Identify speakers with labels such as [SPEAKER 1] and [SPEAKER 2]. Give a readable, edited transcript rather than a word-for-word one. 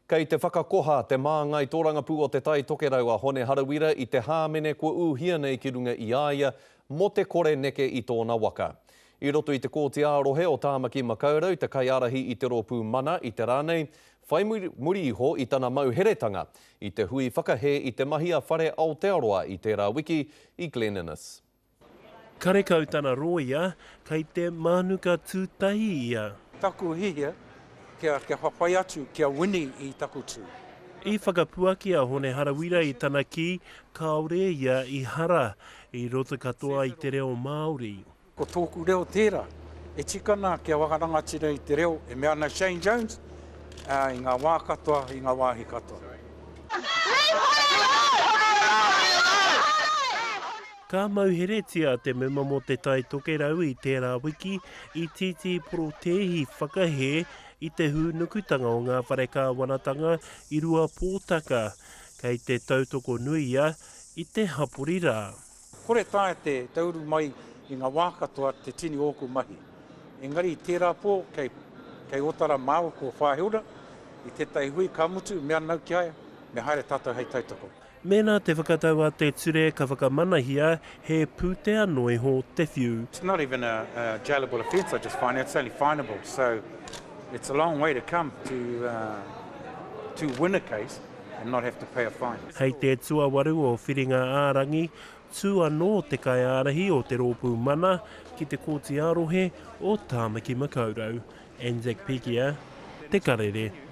[SPEAKER 1] Kei te whakakoha te māngai tōrangapū o te tai tokerau a Hone Harawira I te hāmene kua uhia nei ki runga I aia mo te kore neke I tōna waka. I roto I te kōti ārohe o Tāmaki Makaurau, te kaiarahi I te rōpū mana I te rānei, whai muri iho I tana mauheretanga I te hui whakahe I te mahi a whare Aotearoa I tērā wiki I Glen Innes.
[SPEAKER 2] Karekau tana roia, kei te manuka tūtahi ia.
[SPEAKER 3] Taku hihia, kia whawhai atu, kia wini I taku tū.
[SPEAKER 2] I whakapuaki a Hone Harawira I tana ki, kaore ia I hara, I roto katoa I te reo Māori.
[SPEAKER 3] Ko tōku reo tērā, e tikana kia wakarangatira I te reo, e mea na Shane Jones, I ngā wā katoa, I ngā wāhi katoa.
[SPEAKER 2] Ka mauheretia te mema mo te tai tokerau I tērā wiki I titi porotehi whakahe I te hūnukutanga o ngā whareka wanatanga I rua pōtaka kei te tautoko nuia I te haporira.
[SPEAKER 3] Kore tae te tauru mai I ngā wā katoa te tini ōku mahi. Engari I tērā pō kei otara māu ko whāheura I te tai hui ka mutu mea nau ki aia, me haere tātou hei tautoko.
[SPEAKER 2] Mēnā te whakatau a te ture ka whakamanahia he pūtea noi ho te whiu.
[SPEAKER 3] It's not even a jailable offence, I just find it's only finable. So it's a long way to come to win a case and not have to pay a fine.
[SPEAKER 2] Hei te tuawaru o Whiringa Ārangi, tū anō te kai ārahi o te rōpū mana ki te kōti arohe o Tāmaki Makaurau. Anzac Pekia, Te Karere.